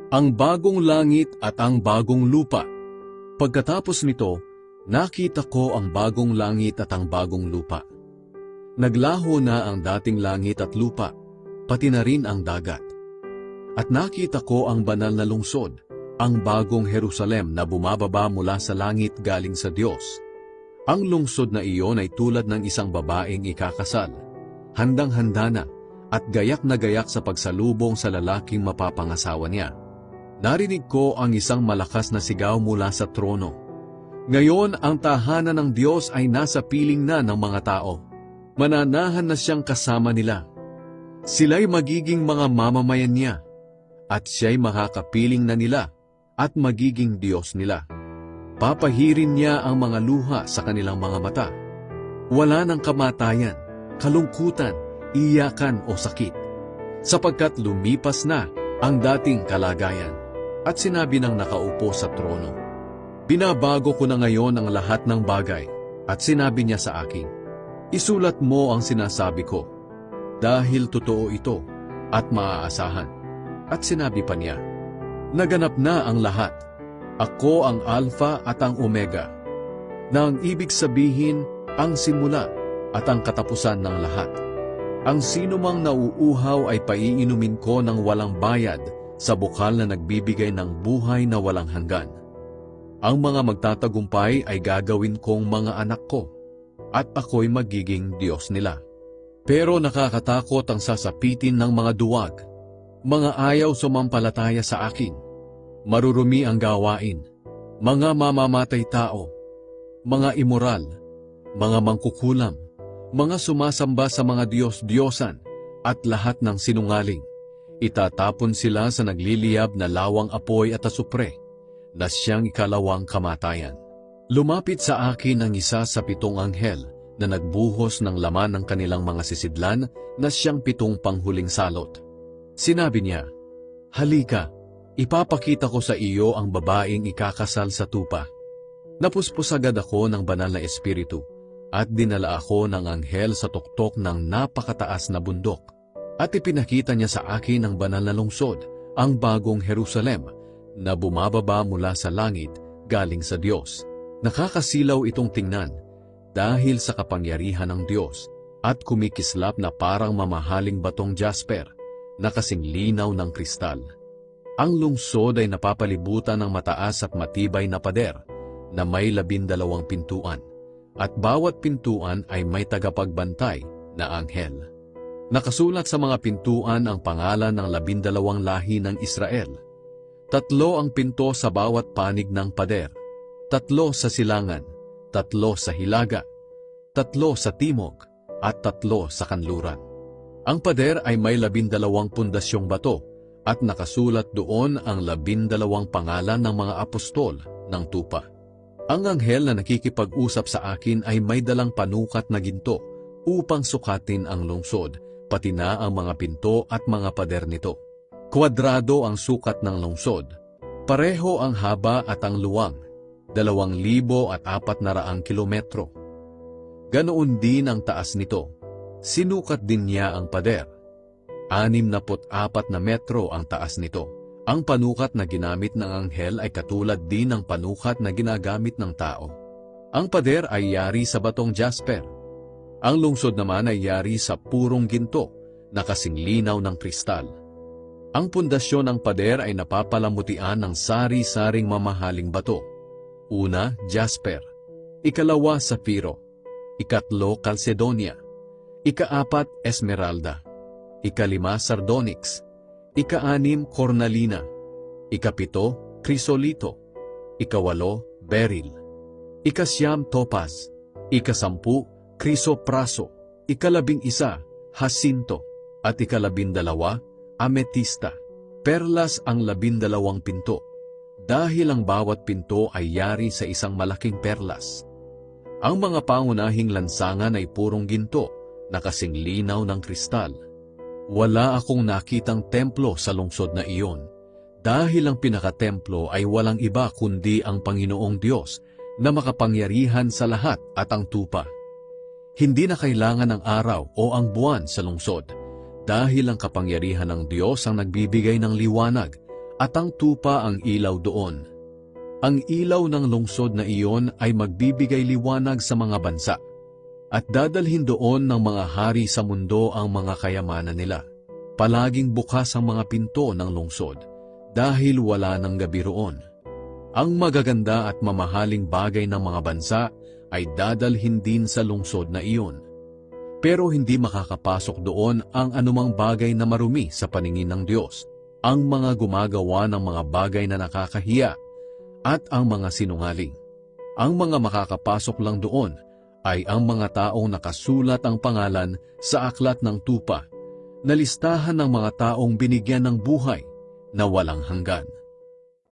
ang bagong langit at ang bagong lupa. Pagkatapos nito, nakita ko ang bagong langit at ang bagong lupa. Naglaho na ang dating langit at lupa, pati na rin ang dagat. At nakita ko ang banal na lungsod, ang bagong Jerusalem na bumababa mula sa langit galing sa Diyos. Ang lungsod na iyon ay tulad ng isang babaeng ikakasal, handang-handa na, at gayak na gayak sa pagsalubong sa lalaking mapapangasawa niya. Narinig ko ang isang malakas na sigaw mula sa trono. Ngayon ang tahanan ng Diyos ay nasa piling na ng mga tao. Mananahan na siyang kasama nila. Sila'y magiging mga mamamayan niya, at siya'y makakapiling na nila, at magiging Diyos nila. Papahirin niya ang mga luha sa kanilang mga mata. Wala ng kamatayan, kalungkutan, iyakan o sakit, sapagkat lumipas na ang dating kalagayan. At sinabi ng nakaupo sa trono, binabago ko na ngayon ang lahat ng bagay. At sinabi niya sa akin, isulat mo ang sinasabi ko, dahil totoo ito at maaasahan. At sinabi pa niya, naganap na ang lahat. Ako ang Alpha at ang Omega, na ang ibig sabihin ang simula at ang katapusan ng lahat. Ang sinumang nauuhaw ay paiinumin ko ng walang bayad sa bukal na nagbibigay ng buhay na walang hanggan. Ang mga magtatagumpay ay gagawin kong mga anak ko, at ako'y magiging Diyos nila. Pero nakakatakot ang sasapitin ng mga duwag, mga ayaw sumampalataya sa akin, marurumi ang gawain, mga mamamatay tao, mga imoral, mga mangkukulam, mga sumasamba sa mga Diyos-Diyosan, at lahat ng sinungaling. Itatapon sila sa nagliliyab na lawang apoy at asupre, na siyang ikalawang kamatayan. Lumapit sa akin ang isa sa 7 anghel na nagbuhos ng laman ng kanilang mga sisidlan na siyang 7 panghuling salot. Sinabi niya, halika, ipapakita ko sa iyo ang babaeng ikakasal sa tupa. Napuspos agad ako ng banal na espiritu, at dinala ako ng anghel sa tuktok ng napakataas na bundok. At ipinakita niya sa akin ang banal na lungsod, ang bagong Jerusalem, na bumababa mula sa langit galing sa Diyos. Nakakasilaw itong tingnan dahil sa kapangyarihan ng Diyos, at kumikislap na parang mamahaling batong jasper na kasing linaw ng kristal. Ang lungsod ay napapalibutan ng mataas at matibay na pader na may 12 pintuan, at bawat pintuan ay may tagapagbantay na anghel. Nakasulat sa mga pintuan ang pangalan ng 12 lahi ng Israel. 3 ang pinto sa bawat panig ng pader, 3 sa silangan, 3 sa hilaga, 3 sa timog, at 3 sa kanluran. Ang pader ay may 12 pundasyong bato, at nakasulat doon ang 12 pangalan ng mga apostol ng tupa. Ang anghel na nakikipag-usap sa akin ay may dalang panukat na ginto upang sukatin ang lungsod, pati na ang mga pinto at mga pader nito. Kwadrado ang sukat ng lungsod. Pareho ang haba at ang luwang, 2,400 kilometro. Ganoon din ang taas nito. Sinukat din niya ang pader. 64 na metro ang taas nito. Ang panukat na ginamit ng anghel ay katulad din ng panukat na ginagamit ng tao. Ang pader ay yari sa batong jasper. Ang lungsod naman ay yari sa purong ginto na kasing linaw ng kristal. Ang pundasyon ng pader ay napapalamutian ng sari-saring mamahaling bato. Una, jasper. Ikalawa, safiro. Ikatlo, calcedonia. Ikaapat, esmeralda. Ikalima, sardonyx. Ika-6, cornalina. Ika-7, crisolito. Ika-8, beryl. Ika-9, topaz. Ika-10, chrysopraso. Ika-11, jacinto. At ika-12, ametista. Perlas ang 12 pinto, dahil ang bawat pinto ay yari sa isang malaking perlas. Ang mga pangunahing lansangan ay purong ginto na kasing linaw ng kristal. Wala akong nakitang templo sa lungsod na iyon, dahil ang pinakatemplo ay walang iba kundi ang Panginoong Diyos na makapangyarihan sa lahat at ang tupa. Hindi na kailangan ng araw o ang buwan sa lungsod, dahil ang kapangyarihan ng Diyos ang nagbibigay ng liwanag at ang tupa ang ilaw doon. Ang ilaw ng lungsod na iyon ay magbibigay liwanag sa mga bansa, at dadalhin doon ng mga hari sa mundo ang mga kayamanan nila. Palaging bukas ang mga pinto ng lungsod, dahil wala ng gabi roon. Ang magaganda at mamahaling bagay ng mga bansa ay dadalhin din sa lungsod na iyon. Pero hindi makakapasok doon ang anumang bagay na marumi sa paningin ng Diyos, ang mga gumagawa ng mga bagay na nakakahiya, at ang mga sinungaling. Ang mga makakapasok lang doon ay ang mga taong nakasulat ang pangalan sa aklat ng tupa, na listahan ng mga taong binigyan ng buhay na walang hanggan.